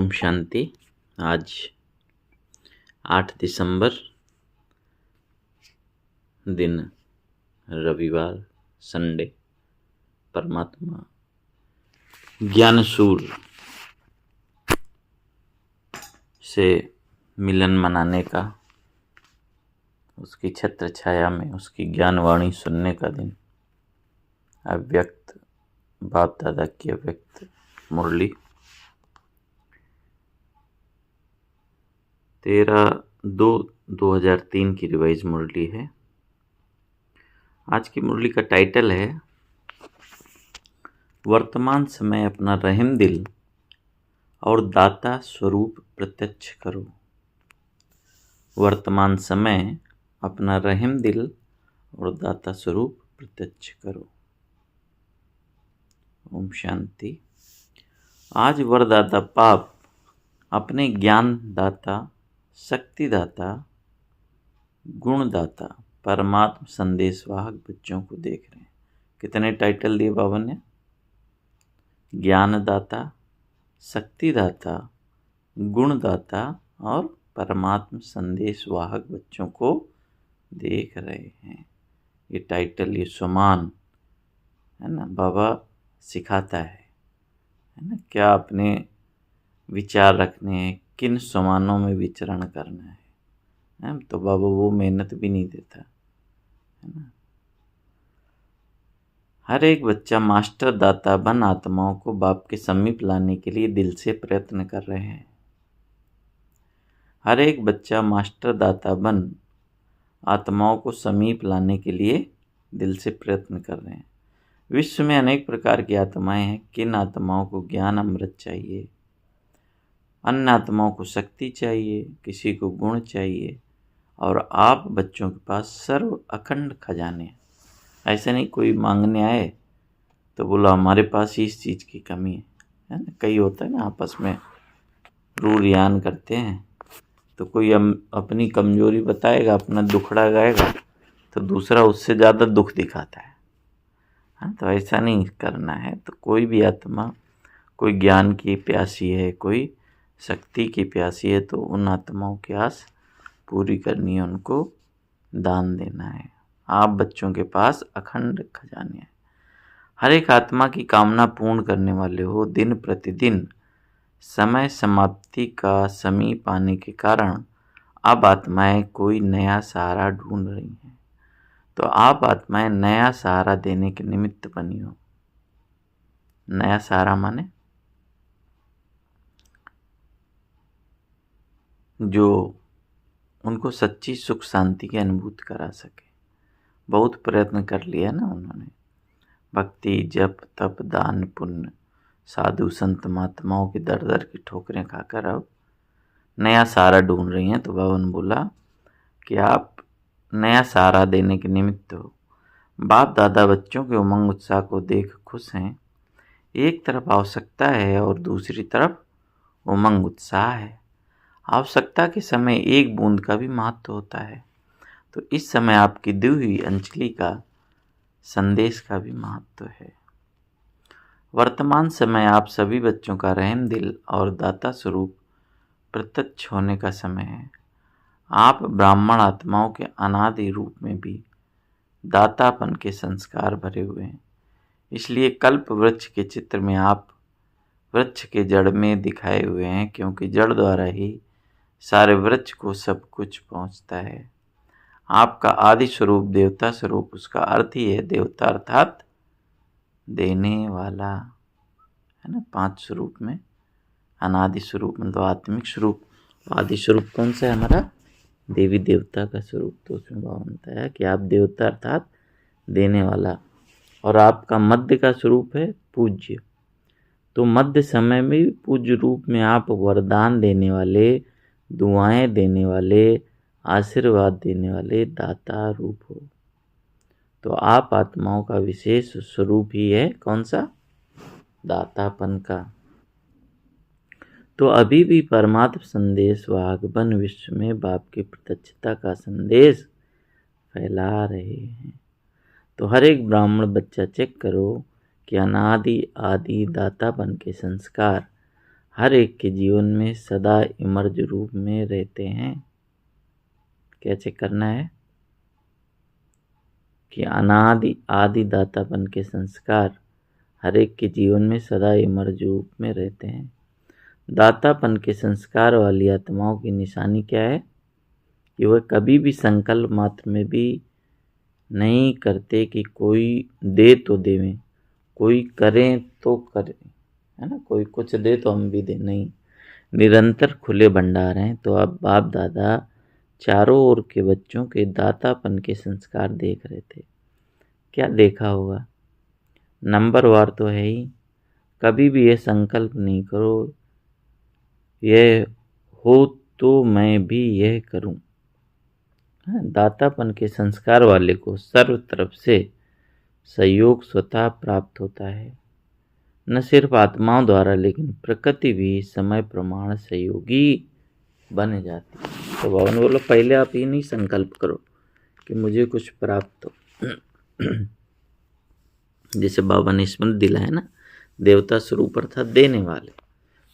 ओम शांति। आज 8 दिसंबर दिन रविवार संडे। परमात्मा ज्ञानसूर से मिलन मनाने का, उसकी छत्र छाया में उसकी ज्ञानवाणी सुनने का दिन। अव्यक्त बाप दादा की अव्यक्त मुरली 13/2/2003 की रिवाइज मुरली है। आज की मुरली का टाइटल है वर्तमान समय अपना रहम दिल और दाता स्वरूप प्रत्यक्ष करो। वर्तमान समय अपना रहम दिल और दाता स्वरूप प्रत्यक्ष करो। ओम शांति। आज वरदाता पाप अपने ज्ञान दाता, शक्ति दाता, गुण दाता, परमात्म संदेशवाहक बच्चों को देख रहे हैं। कितने टाइटल दिए बाबा ने? ज्ञानदाता, शक्तिदाता, गुणदाता और परमात्म संदेशवाहक बच्चों को देख रहे हैं। ये टाइटल, ये सम्मान है ना, बाबा सिखाता है ना, क्या अपने विचार रखने हैं, किन सम्मानों में विचरण करना है। तो बाबा वो मेहनत भी नहीं देता है ना। हर एक बच्चा मास्टर दाता बन आत्माओं को बाप के समीप लाने के लिए दिल से प्रयत्न कर रहे हैं। हर एक बच्चा मास्टर दाता बन आत्माओं को समीप लाने के लिए दिल से प्रयत्न कर रहे हैं। विश्व में अनेक प्रकार की आत्माएं हैं। किन आत्माओं को ज्ञान अमृत चाहिए, अन्य आत्माओं को शक्ति चाहिए, किसी को गुण चाहिए, और आप बच्चों के पास सर्व अखंड खजाने। ऐसे नहीं कोई मांगने आए तो बोला हमारे पास ही इस चीज़ की कमी है ना। कई होता है ना, आपस में रू रियान करते हैं, तो कोई अपनी कमजोरी बताएगा, अपना दुखड़ा गाएगा, तो दूसरा उससे ज़्यादा दुख दिखाता है। तो ऐसा नहीं करना है। तो कोई भी आत्मा कोई ज्ञान की प्यासी है, कोई शक्ति की प्यासी है, तो उन आत्माओं की आस पूरी करनी है, उनको दान देना है। आप बच्चों के पास अखंड खजाने हैं। हर एक आत्मा की कामना पूर्ण करने वाले हो। दिन प्रतिदिन समय समाप्ति का समीप आने के कारण अब आत्माएं कोई नया सहारा ढूंढ रही हैं। तो आप आत्माएं नया सहारा देने के निमित्त बनी हो। नया सहारा माने जो उनको सच्ची सुख शांति की अनुभूति करा सके। बहुत प्रयत्न कर लिया ना उन्होंने, भक्ति, जप, तप, दान, पुण्य, साधु संत महात्माओं की दर दर की ठोकरें खाकर अब नया सहारा ढूंढ रही हैं। तो बाबा ने बोला कि आप नया सहारा देने के निमित्त हो। बाप दादा बच्चों के उमंग उत्साह को देख खुश हैं। एक तरफ आवश्यकता है और दूसरी तरफ उमंग उत्साह है। आवश्यकता के समय एक बूंद का भी महत्व होता है, तो इस समय आपकी दी हुई अंजलि का संदेश का भी महत्व है। वर्तमान समय आप सभी बच्चों का रहम दिल और दाता स्वरूप प्रत्यक्ष होने का समय है। आप ब्राह्मण आत्माओं के अनादि रूप में भी दातापन के संस्कार भरे हुए हैं। इसलिए कल्प वृक्ष के चित्र में आप वृक्ष के जड़ में दिखाए हुए हैं, क्योंकि जड़ द्वारा ही सारे वृक्ष को सब कुछ पहुंचता है। आपका आदि स्वरूप देवता स्वरूप, उसका अर्थ ही है देवता अर्थात देने वाला है ना। 5 स्वरूप में अनादि स्वरूप मतलब आत्मिक स्वरूप। आदि स्वरूप कौन सा है? हमारा देवी देवता का स्वरूप। तो उसमें भाव बनता है कि आप देवता अर्थात देने वाला, और आपका मध्य का स्वरूप है पूज्य। तो मध्य समय में पूज्य रूप में आप वरदान देने वाले, दुआएं देने वाले, आशीर्वाद देने वाले दाता रूप हो। तो आप आत्माओं का विशेष स्वरूप ही है कौन सा? दातापन का। तो अभी भी परमात्म संदेश वाहक बन विश्व में बाप की प्रत्यक्षता का संदेश फैला रहे हैं। तो हर एक ब्राह्मण बच्चा चेक करो कि अनादि आदि दातापन के संस्कार हर एक के जीवन में सदा इमर्ज रूप में रहते हैं। कैसे करना है कि अनादि आदि दातापन के संस्कार हर एक के जीवन में सदा इमर्ज रूप में रहते हैं। दातापन के संस्कार वाली आत्माओं की निशानी क्या है कि वह कभी भी संकल्प मात्र में भी नहीं करते कि कोई दे तो देवें, कोई करें तो करें, है ना, कोई कुछ दे तो हम भी दे, नहीं, निरंतर खुले भंडार हैं। तो अब बाप दादा चारों ओर के बच्चों के दातापन के संस्कार देख रहे थे। क्या देखा होगा? नंबरवार तो है ही, कभी भी यह संकल्प नहीं करो यह हो तो मैं भी यह करूं। दातापन के संस्कार वाले को सर्व तरफ से सहयोग स्वतः प्राप्त होता है। न सिर्फ आत्माओं द्वारा लेकिन प्रकृति भी समय प्रमाण सहयोगी बन जाती है। तो भगवान बोलो पहले आप ये नहीं संकल्प करो कि मुझे कुछ प्राप्त हो। जैसे बाबा ने स्मृति दिलाया ना, देवता स्वरूप अर्थात देने वाले।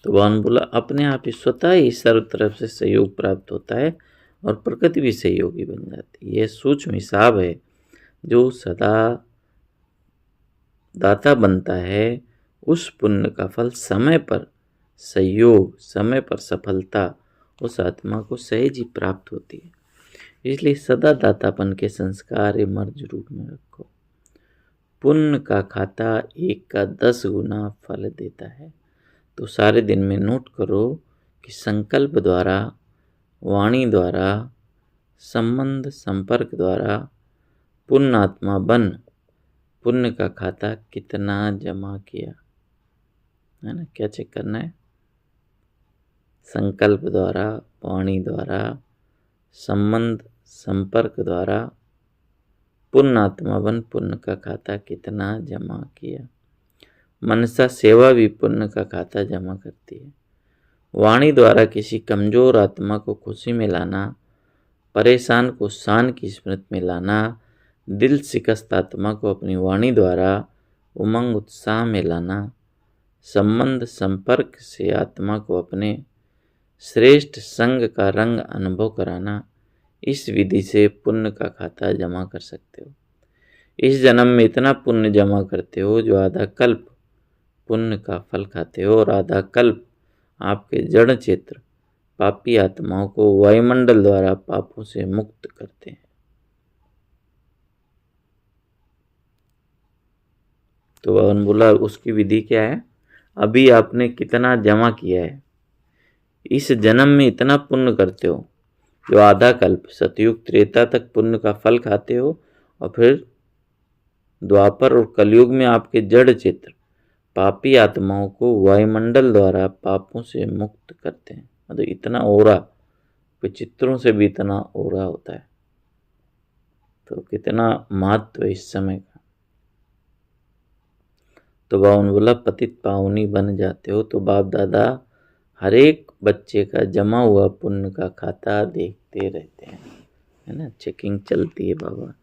तो भगवान बोला अपने आप ही स्वतः ही सर्व तरफ से सहयोग प्राप्त होता है और प्रकृति भी सहयोगी बन जाती है। यह सूक्ष्म हिसाब है। जो सदा दाता बनता है उस पुण्य का फल समय पर सहयोग, समय पर सफलता उस आत्मा को सहज ही प्राप्त होती है। इसलिए सदा दातापन के संस्कार इमर्ज रूप में रखो। पुण्य का खाता 1 का 10 गुना फल देता है। तो सारे दिन में नोट करो कि संकल्प द्वारा, वाणी द्वारा, संबंध संपर्क द्वारा पुण्य आत्मा बन पुण्य का खाता कितना जमा किया, है ना। क्या चेक करना है? संकल्प द्वारा, वाणी द्वारा, संबंध संपर्क द्वारा पुण्य आत्मा बन पुण्य का खाता कितना जमा किया। मनसा सेवा भी पुण्य का खाता जमा करती है। वाणी द्वारा किसी कमजोर आत्मा को खुशी में लाना, परेशान को शान की स्मृति में लाना, दिल शिकस्त आत्मा को अपनी वाणी द्वारा उमंग उत्साह में लाना, संबंध संपर्क से आत्मा को अपने श्रेष्ठ संग का रंग अनुभव कराना, इस विधि से पुण्य का खाता जमा कर सकते हो। इस जन्म में इतना पुण्य जमा करते हो जो आधा कल्प पुण्य का फल खाते हो और आधा कल्प आपके जड़ क्षेत्र पापी आत्माओं को वायुमंडल द्वारा पापों से मुक्त करते हैं। तो भगवान बोला उसकी विधि क्या है? अभी आपने कितना जमा किया है, इस जन्म में इतना पुण्य करते हो जो आधा कल्प सतयुग त्रेता तक पुण्य का फल खाते हो और फिर द्वापर और कलयुग में आपके जड़ चित्र पापी आत्माओं को वायुमंडल द्वारा पापों से मुक्त करते हैं। मतलब इतना ओरा, विचित्रों से भी इतना ओरा होता है। तो कितना महत्व है इस समय का। तो भगवान बोला पतित पावनी बन जाते हो। तो बाप दादा हर एक बच्चे का जमा हुआ पुण्य का खाता देखते रहते हैं, है ना। चेकिंग चलती है बाबा।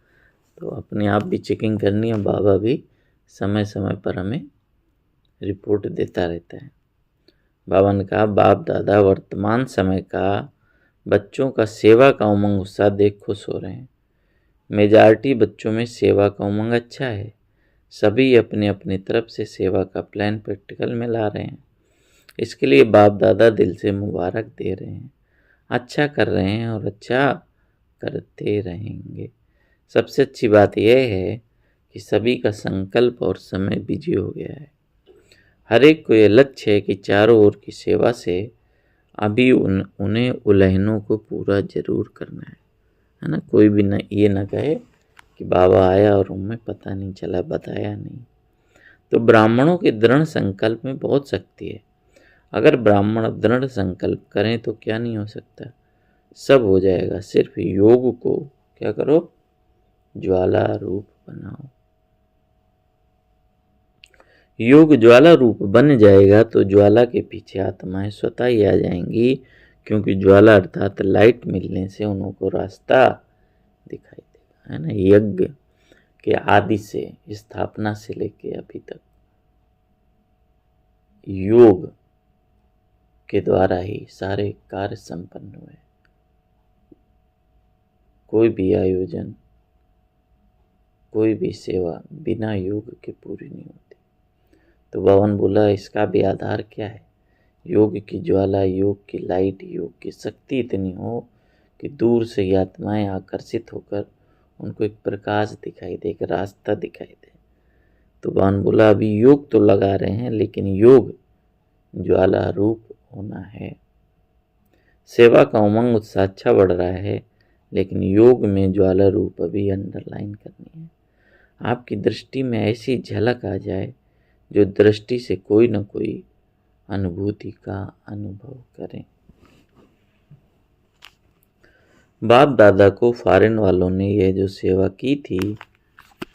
तो अपने आप भी चेकिंग करनी है, बाबा भी समय समय पर हमें रिपोर्ट देता रहता है। बाबा ने कहा बाप दादा वर्तमान समय का बच्चों का सेवा का उमंग उत्साह देख खुश हो रहे हैं। मेजॉरिटी बच्चों में सेवा का उमंग अच्छा है। सभी अपने अपने तरफ से सेवा का प्लान प्रैक्टिकल में ला रहे हैं। इसके लिए बाप दादा दिल से मुबारक दे रहे हैं। अच्छा कर रहे हैं और अच्छा करते रहेंगे। सबसे अच्छी बात यह है कि सभी का संकल्प और समय बिजी हो गया है। हर एक को यह लक्ष्य है कि चारों ओर की सेवा से अभी उन्हें उलहनों को पूरा जरूर करना है ना। कोई भी न ये ना कहे कि बाबा आया और हमें पता नहीं चला, बताया नहीं। तो ब्राह्मणों के दृढ़ संकल्प में बहुत शक्ति है। अगर ब्राह्मण दृढ़ संकल्प करें तो क्या नहीं हो सकता, सब हो जाएगा। सिर्फ योग को क्या करो, ज्वाला रूप बनाओ। योग ज्वाला रूप बन जाएगा तो ज्वाला के पीछे आत्माएं स्वतः ही आ जाएंगी, क्योंकि ज्वाला अर्थात लाइट मिलने से उन्हों को रास्ता दिखाई देगा, है ना। यज्ञ के आदि से, स्थापना से लेके अभी तक योग के द्वारा ही सारे कार्य संपन्न हुए। कोई भी आयोजन, कोई भी सेवा बिना योग के पूरी नहीं होती। तो बावन बोला, इसका भी आधार क्या है? योग की ज्वाला, योग की लाइट, योग की शक्ति इतनी हो कि दूर से ही आत्माएं आकर्षित होकर उनको एक प्रकाश दिखाई दे, एक रास्ता दिखाई दे। तो बावन बोला, अभी योग तो लगा रहे हैं, लेकिन योग ज्वाला रूप होना है। सेवा का उमंग उत्साह अच्छा बढ़ रहा है, लेकिन योग में ज्वाला रूप अभी अंडरलाइन करनी है। आपकी दृष्टि में ऐसी झलक आ जाए जो दृष्टि से कोई न कोई अनुभूति का अनुभव करें। बाप दादा को फॉरेन वालों ने यह जो सेवा की थी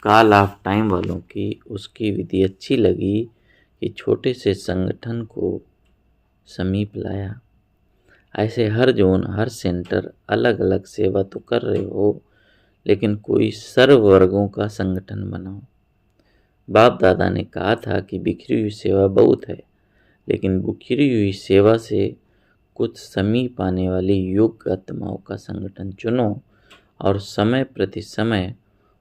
कॉल ऑफ टाइम वालों की, उसकी विधि अच्छी लगी कि छोटे से संगठन को समीप लाया। ऐसे हर जोन, हर सेंटर अलग अलग सेवा तो कर रहे हो, लेकिन कोई सर्व वर्गों का संगठन बनाओ। बाप दादा ने कहा था कि बिखरी हुई सेवा बहुत है, लेकिन बिखरी हुई सेवा से कुछ समीप आने वाली योग्य आत्माओं का संगठन चुनो और समय प्रति समय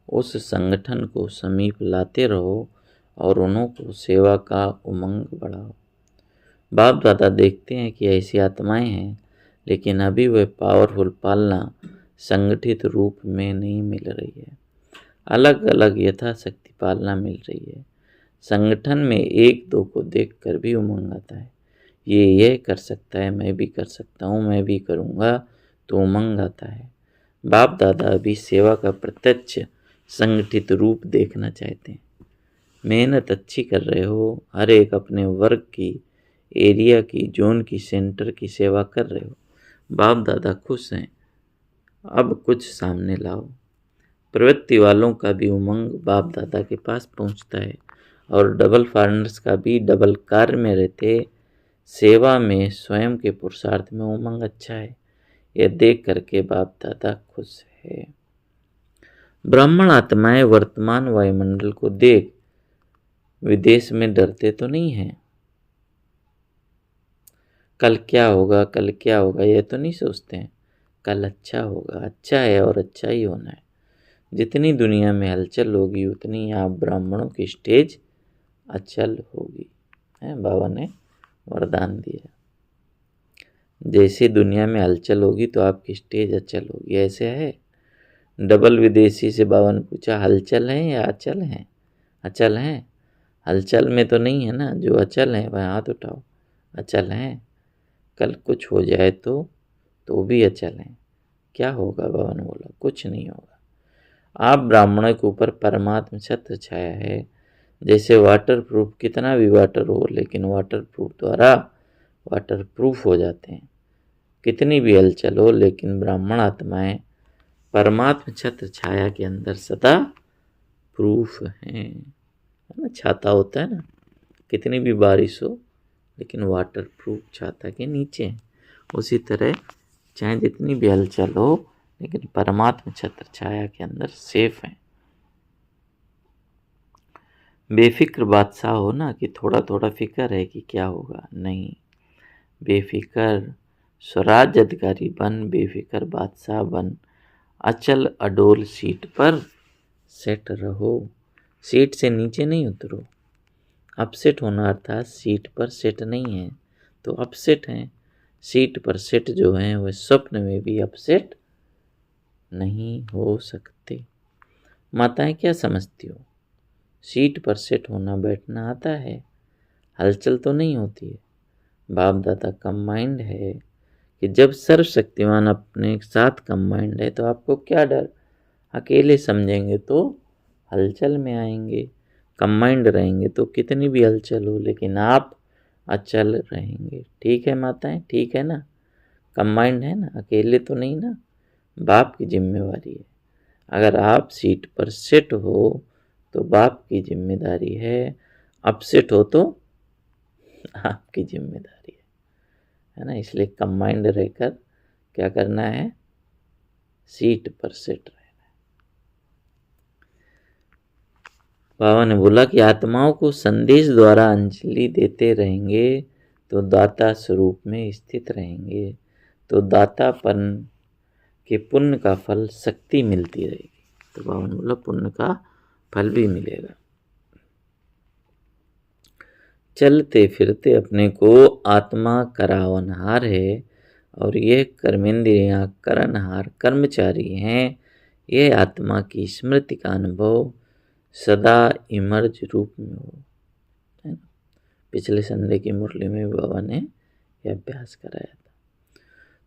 उस संगठन को समीप लाते रहो और उन्हों को सेवा का उमंग बढ़ाओ। बाप दादा देखते हैं कि ऐसी आत्माएं हैं, लेकिन अभी वह पावरफुल पालना संगठित रूप में नहीं मिल रही है। अलग अलग यथाशक्ति पालना मिल रही है। संगठन में एक दो को देखकर भी उमंग आता है, ये कर सकता है, मैं भी कर सकता हूँ, मैं भी करूँगा, तो उमंग आता है। बाप दादा अभी सेवा का प्रत्यक्ष संगठित रूप देखना चाहते हैं। मेहनत अच्छी कर रहे हो, हर एक अपने वर्ग की, एरिया की, जोन की, सेंटर की सेवा कर रहे हो। बाप दादा खुश हैं, अब कुछ सामने लाओ। प्रवृत्ति वालों का भी उमंग बाप दादा के पास पहुंचता है और डबल फॉरेनर्स का भी डबल कार्य में रहते सेवा में स्वयं के पुरुषार्थ में उमंग अच्छा है। यह देख करके बाप दादा खुश है। ब्राह्मण आत्माएं वर्तमान वायुमंडल को देख विदेश में डरते तो नहीं हैं। कल क्या होगा, कल क्या होगा, यह तो नहीं सोचते हैं। कल अच्छा होगा, अच्छा है और अच्छा ही होना है। जितनी दुनिया में हलचल होगी उतनी आप ब्राह्मणों की स्टेज अचल होगी। बाबा ने वरदान दिया, जैसे दुनिया में हलचल होगी तो आपकी स्टेज अचल होगी। ऐसे है। डबल विदेशी से बाबा ने पूछा, हलचल है या अचल है? अचल है। हलचल में तो नहीं है ना, जो अचल है वह हाथ उठाओ। अचल है। कल कुछ हो जाए तो भी अचल है। क्या होगा? बाबा ने बोला, कुछ नहीं होगा। आप ब्राह्मणों के ऊपर परमात्मा छत्र छाया है। जैसे वाटरप्रूफ, कितना भी वाटर हो लेकिन वाटरप्रूफ द्वारा वाटरप्रूफ हो जाते हैं। कितनी भी हलचल हो लेकिन ब्राह्मण आत्माएं परमात्मा छत्र छाया के अंदर सदा प्रूफ हैं। है ना, छाता होता है ना, कितनी भी बारिश हो लेकिन वाटरप्रूफ छाता के नीचे है। उसी तरह चाहे जितनी भी हलचल हो लेकिन परमात्मा छत्र छाया के अंदर सेफ है। बेफिक्र बादशाह हो ना, कि थोड़ा थोड़ा फिक्र है कि क्या होगा, नहीं। बेफिक्र स्वराज अधिकारी बन, बेफिक्र बादशाह बन। अचल अडोल सीट पर सेट रहो। सीट से नीचे नहीं उतरो। अपसेट होना अर्थात सीट पर सेट नहीं है तो अपसेट हैं। सीट पर सेट जो हैं वह स्वप्न में भी अपसेट नहीं हो सकते। माताएं क्या समझती हो? सीट पर सेट होना बैठना आता है, हलचल तो नहीं होती है। बाप दादा कंबाइंड है कि जब सर्वशक्तिमान अपने साथ कंबाइंड है तो आपको क्या डर। अकेले समझेंगे तो हलचल में आएंगे, कंबाइंड रहेंगे तो कितनी भी हलचल हो लेकिन आप अचल रहेंगे। ठीक है माताएं, ठीक है ना? कंबाइंड है ना, अकेले तो नहीं ना। बाप की जिम्मेवारी है। अगर आप सीट पर सेट हो तो बाप की जिम्मेदारी है, अपसेट हो तो आपकी जिम्मेदारी है ना। इसलिए कंबाइंड रहकर क्या करना है? सीट पर सेट रहना है। बाबा ने बोला कि आत्माओं को संदेश द्वारा अंजलि देते रहेंगे तो दाता स्वरूप में स्थित रहेंगे, तो दातापन के पुण्य का फल शक्ति मिलती रहेगी। तो बावन बोला पुण्य का फल भी मिलेगा। चलते फिरते अपने को आत्मा करावनहार है और ये कर्मेंद्रियां करनहार कर्मचारी हैं। ये आत्मा की स्मृति का अनुभव सदा इमर्ज रूप में हो, है ना। पिछले संडे की मुरली में बाबा ने यह अभ्यास कराया था।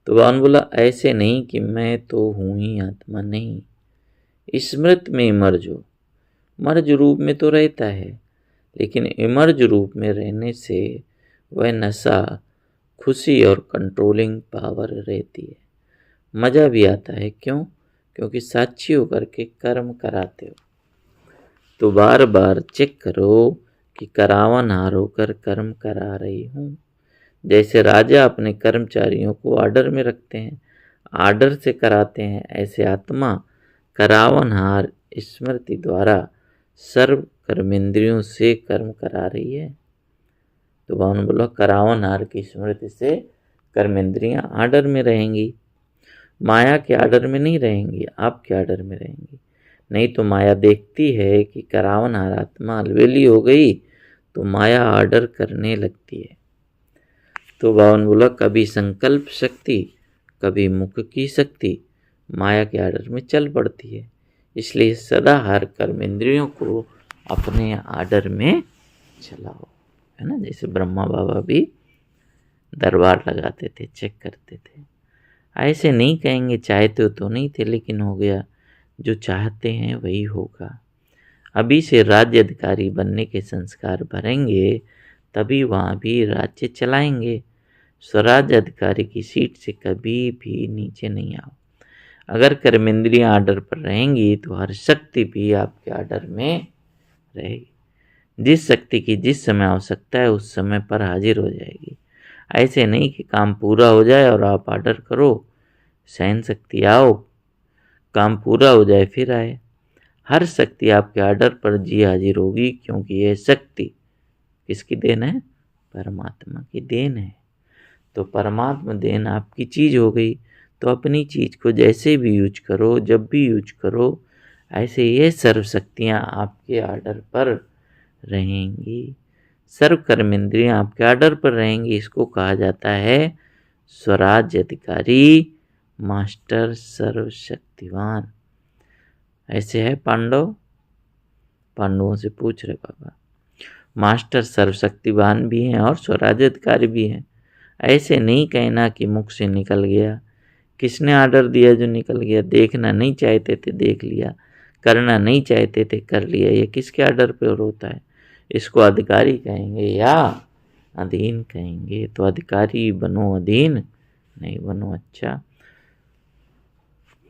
तो बाबा बोला ऐसे नहीं कि मैं तो हूं ही आत्मा, नहीं, स्मृति में इमर्ज हो। मर्ज रूप में तो रहता है, लेकिन इमर्ज रूप में रहने से वह नशा, खुशी और कंट्रोलिंग पावर रहती है। मजा भी आता है। क्यों? क्योंकि साक्षी होकर के कर्म कराते हो। तो बार बार चेक करो कि करावनहार होकर कर्म करा रही हूँ। जैसे राजा अपने कर्मचारियों को ऑर्डर में रखते हैं, ऑर्डर से कराते हैं, ऐसे आत्मा करावनहार स्मृति द्वारा सर्व कर्मेंद्रियों से कर्म करा रही है। तो भगवान बोला करावनहार की स्मृति से कर्मेंद्रियां ऑर्डर में रहेंगी, माया के ऑर्डर में नहीं रहेंगी, आपके ऑर्डर में रहेंगी। नहीं तो माया देखती है कि करावनहार आत्मा अलवेली हो गई तो माया ऑर्डर करने लगती है। तो भगवान बोला कभी संकल्प शक्ति, कभी मुख की शक्ति माया के ऑर्डर में चल पड़ती है। इसलिए सदा हर कर्मेंद्रियों को अपने ऑर्डर में चलाओ, है ना। जैसे ब्रह्मा बाबा भी दरबार लगाते थे, चेक करते थे। ऐसे नहीं कहेंगे चाहते तो नहीं थे, लेकिन हो गया, जो चाहते हैं वही होगा। अभी से राज्य अधिकारी बनने के संस्कार भरेंगे, तभी वहाँ भी राज्य चलाएंगे। स्वराज्य अधिकारी की सीट से कभी भी नीचे नहीं आओ। अगर कर्मेंद्रियां आर्डर पर रहेंगी तो हर शक्ति भी आपके आर्डर में रहेगी। जिस शक्ति की जिस समय आवश्यकता है उस समय पर हाजिर हो जाएगी। ऐसे नहीं कि काम पूरा हो जाए और आप आर्डर करो, सहन शक्ति आओ, काम पूरा हो जाए फिर आए। हर शक्ति आपके आर्डर पर जी हाजिर होगी, क्योंकि यह शक्ति किसकी देन है? परमात्मा की देन है। तो परमात्मा देन आपकी चीज हो गई, तो अपनी चीज को जैसे भी यूज करो, जब भी यूज करो, ऐसे ये सर्व शक्तियाँ आपके आर्डर पर रहेंगी। सर्व कर्मेंद्रियां आपके आर्डर पर रहेंगी। इसको कहा जाता है स्वराज्य अधिकारी, मास्टर सर्वशक्तिवान। ऐसे है पांडवों से पूछ रहे बाबा। मास्टर सर्वशक्तिवान भी हैं और स्वराज्य अधिकारी भी हैं। ऐसे नहीं कहना कि मुख से निकल गया। किसने आर्डर दिया जो निकल गया? देखना नहीं चाहते थे, देख लिया। करना नहीं चाहते थे, कर लिया। ये किसके आर्डर पर होता है? इसको अधिकारी कहेंगे या अधीन कहेंगे। तो अधिकारी बनो, अधीन नहीं बनो। अच्छा,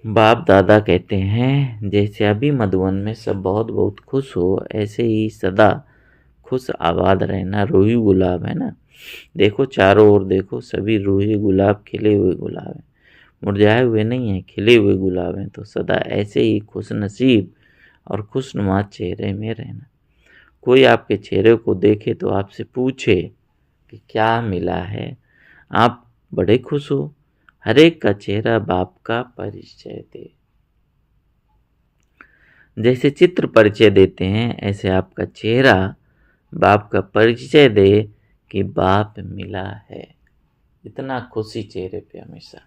बाप दादा कहते हैं जैसे अभी मधुवन में सब बहुत बहुत खुश हो, ऐसे ही सदा खुश आबाद रहना। रूही गुलाब है ना, देखो चारों ओर देखो, सभी रूही गुलाब, खिले हुए गुलाब हैं, मुरझाए हुए नहीं हैं, खिले हुए गुलाब हैं। तो सदा ऐसे ही खुश नसीब और खुशनुमा चेहरे में रहना। कोई आपके चेहरे को देखे तो आपसे पूछे कि क्या मिला है, आप बड़े खुश हो। हर एक का चेहरा बाप का परिचय दे। जैसे चित्र परिचय देते हैं, ऐसे आपका चेहरा बाप का परिचय दे कि बाप मिला है। इतना खुशी चेहरे पे हमेशा।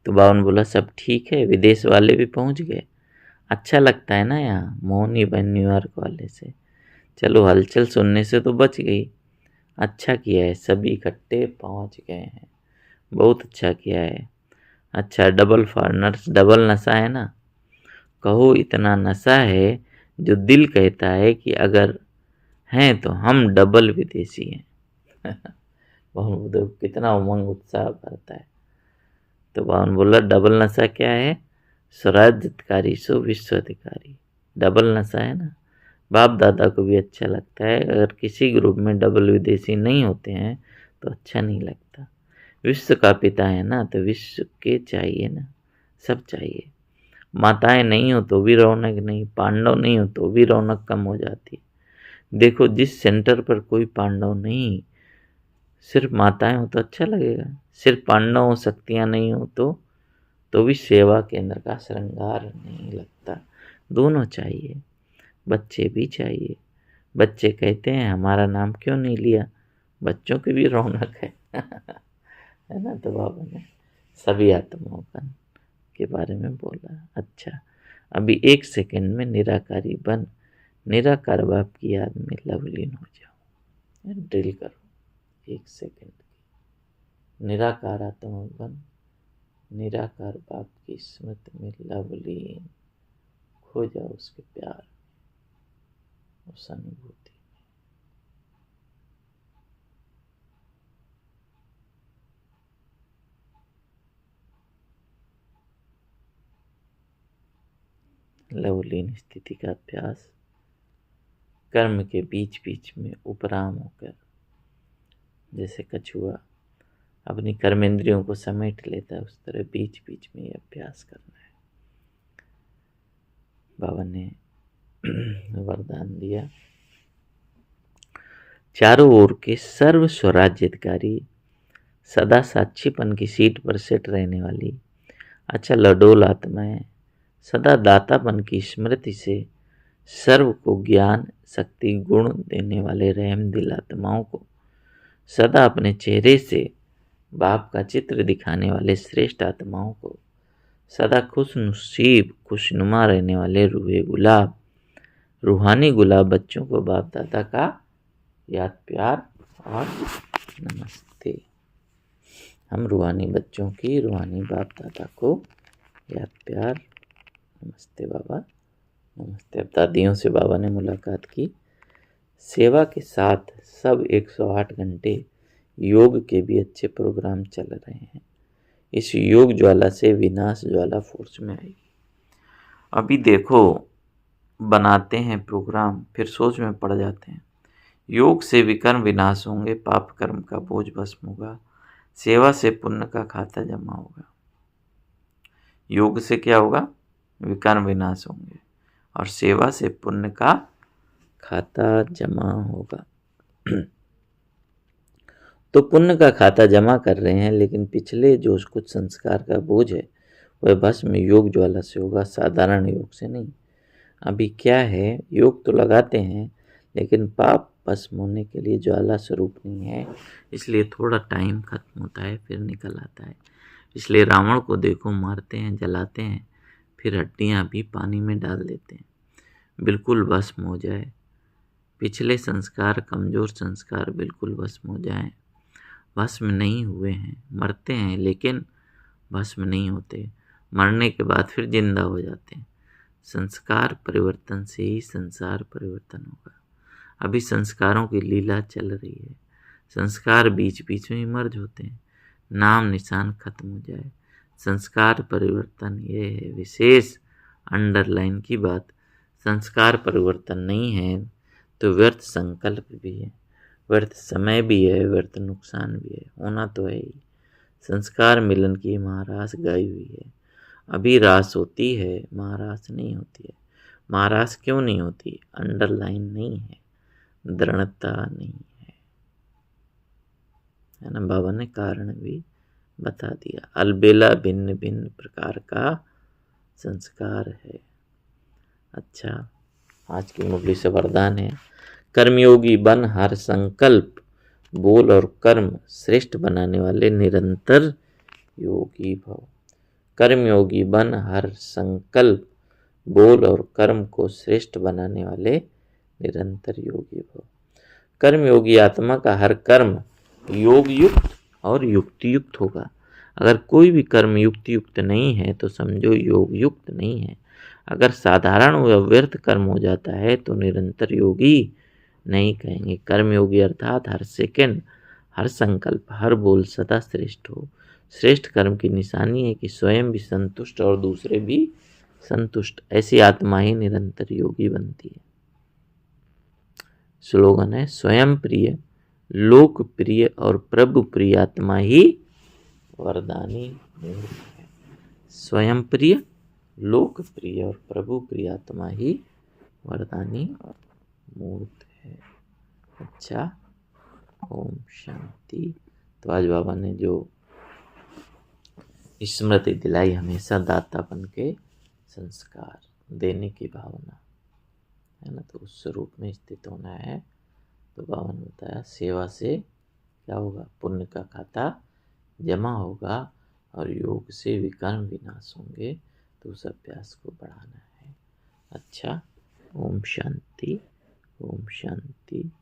तो बावन बोला सब ठीक है, विदेश वाले भी पहुंच गए। अच्छा लगता है ना यहाँ, मोहनी बहन न्यूयॉर्क वाले से। चलो हलचल सुनने से तो बच गई। अच्छा किया है, सभी इकट्ठे पहुंच गए हैं, बहुत अच्छा किया है। अच्छा, डबल फॉरनर्स, डबल नशा है ना। कहो इतना नशा है जो दिल कहता है कि अगर हैं तो हम डबल विदेशी हैं। बहुत कितना उमंग उत्साह भरता है। तो बावन बोला डबल नशा क्या है? स्वराज्य अधिकारी सो विश्व अधिकारी। डबल नशा है ना। बाप दादा को भी अच्छा लगता है। अगर किसी ग्रुप में डबल विदेशी नहीं होते हैं तो अच्छा नहीं लगता। विश्व का पिता है ना, तो विश्व के चाहिए ना, सब चाहिए। माताएं नहीं हो तो भी रौनक नहीं, पांडव नहीं हो तो भी रौनक कम हो जाती है। देखो जिस सेंटर पर कोई पांडव नहीं, सिर्फ माताएं हो तो अच्छा लगेगा, सिर्फ पांडव हो शक्तियाँ नहीं हो तो भी सेवा केंद्र का श्रृंगार नहीं लगता। दोनों चाहिए, बच्चे भी चाहिए। बच्चे कहते हैं हमारा नाम क्यों नहीं लिया, बच्चों की भी रौनक है है ना। तो बाबा ने सभी आत्माओं के बारे में बोला। अच्छा, अभी 1 सेकंड में निराकारी बन निराकार बाप की याद में लवलीन हो जाओ। ड्रिल करो 1 सेकंड की। निराकार आत्मा बन निराकार बाप की स्मृति में लवलीन खो जाओ, उसके प्यार में, उस अनुभूति में। लवलीन स्थिति का अभ्यास कर्म के बीच बीच में उपराम होकर, जैसे कछुआ अपनी कर्मेंद्रियों को समेट लेता है, उस तरह बीच बीच में ये अभ्यास करना है। बाबा ने वरदान दिया, चारों ओर के सर्व स्वराज्याधिकारी, सदा साक्षीपन की सीट पर सेट रहने वाली अच्छा लडोल आत्माएं, सदा दातापन की स्मृति से सर्व को ज्ञान शक्ति गुण देने वाले रहम दिल आत्माओं को, सदा अपने चेहरे से बाप का चित्र दिखाने वाले श्रेष्ठ आत्माओं को, सदा खुश नसीब खुशनुमा रहने वाले रूहे गुलाब रूहानी गुलाब बच्चों को बाप दादा का याद प्यार और नमस्ते। हम रूहानी बच्चों की रूहानी बाप दादा को याद प्यार नमस्ते बाबा नमस्ते। अब दादियों से बाबा ने मुलाकात की। सेवा के साथ सब 108 घंटे योग के भी अच्छे प्रोग्राम चल रहे हैं। इस योग ज्वाला से विनाश ज्वाला फोर्स में आएगी। अभी देखो बनाते हैं प्रोग्राम, फिर सोच में पड़ जाते हैं। योग से विकर्म विनाश होंगे, पाप कर्म का बोझ भस्म होगा, सेवा से पुण्य का खाता जमा होगा। योग से क्या होगा, विकर्म विनाश होंगे और सेवा से पुण्य का खाता जमा होगा। तो पुण्य का खाता जमा कर रहे हैं, लेकिन पिछले जो कुछ संस्कार का बोझ है वह भस्म योग ज्वाला से होगा, साधारण योग से नहीं। अभी क्या है, योग तो लगाते हैं लेकिन पाप भस्म होने के लिए ज्वाला स्वरूप नहीं है, इसलिए थोड़ा टाइम खत्म होता है फिर निकल आता है। इसलिए रावण को देखो, मारते हैं जलाते हैं, फिर हड्डियाँ भी पानी में डाल देते हैं, बिल्कुल भस्म हो जाए। पिछले संस्कार कमज़ोर संस्कार बिल्कुल भस्म हो जाएं। भस्म नहीं हुए हैं, मरते हैं लेकिन भस्म नहीं होते, मरने के बाद फिर जिंदा हो जाते हैं। संस्कार परिवर्तन से ही संसार परिवर्तन होगा। अभी संस्कारों की लीला चल रही है, संस्कार बीच बीच में ही मर्ज होते हैं, नाम निशान खत्म हो जाए। संस्कार परिवर्तन ये है विशेष अंडरलाइन की बात। संस्कार परिवर्तन नहीं है तो व्यर्थ संकल्प भी है, व्यर्थ समय भी है, व्यर्थ नुकसान भी है, होना तो है ही। संस्कार मिलन की महारास गाई हुई है, अभी रास होती है, महारास नहीं होती है। महारास क्यों नहीं होती, अंडरलाइन नहीं है, दृढ़ता नहीं है ना। बाबा ने कारण भी बता दिया। अलबेला भिन्न भिन्न प्रकार का संस्कार है। अच्छा, आज की मुरली से वरदान है, कर्मयोगी बन हर संकल्प बोल और कर्म श्रेष्ठ बनाने वाले निरंतर योगी भव। कर्मयोगी बन हर संकल्प बोल और कर्म को श्रेष्ठ बनाने वाले निरंतर योगी भव। कर्मयोगी आत्मा का हर कर्म योग युक्त और युक्ति युक्त होगा। अगर कोई भी कर्म युक्ति युक्त नहीं है तो समझो योग युक्त नहीं है। अगर साधारण व व्यर्थ कर्म हो जाता है तो निरंतर योगी नहीं कहेंगे। कर्मयोगी अर्थात हर सेकंड हर संकल्प हर बोल सदा श्रेष्ठ हो। श्रेष्ठ कर्म की निशानी है कि स्वयं भी संतुष्ट और दूसरे भी संतुष्ट, ऐसी आत्मा ही निरंतर योगी बनती है। स्लोगन है, स्वयं प्रिय लोकप्रिय और प्रभु प्रिय आत्मा ही वरदानी मूर्त है। स्वयं प्रिय लोकप्रिय और प्रभु प्रिय आत्मा ही वरदानी मूर्त है। अच्छा, ओम शांति। तो आज बाबा ने जो स्मृति दिलाई, हमेशा दाता बन के संस्कार देने की भावना है ना, तो उस स्वरूप में स्थित होना है। तो बाबा ने बताया सेवा से क्या होगा, पुण्य का खाता जमा होगा और योग से विकर्म विनाश होंगे। तो उस अभ्यास को बढ़ाना है। अच्छा, ओम शांति, ओम शांति।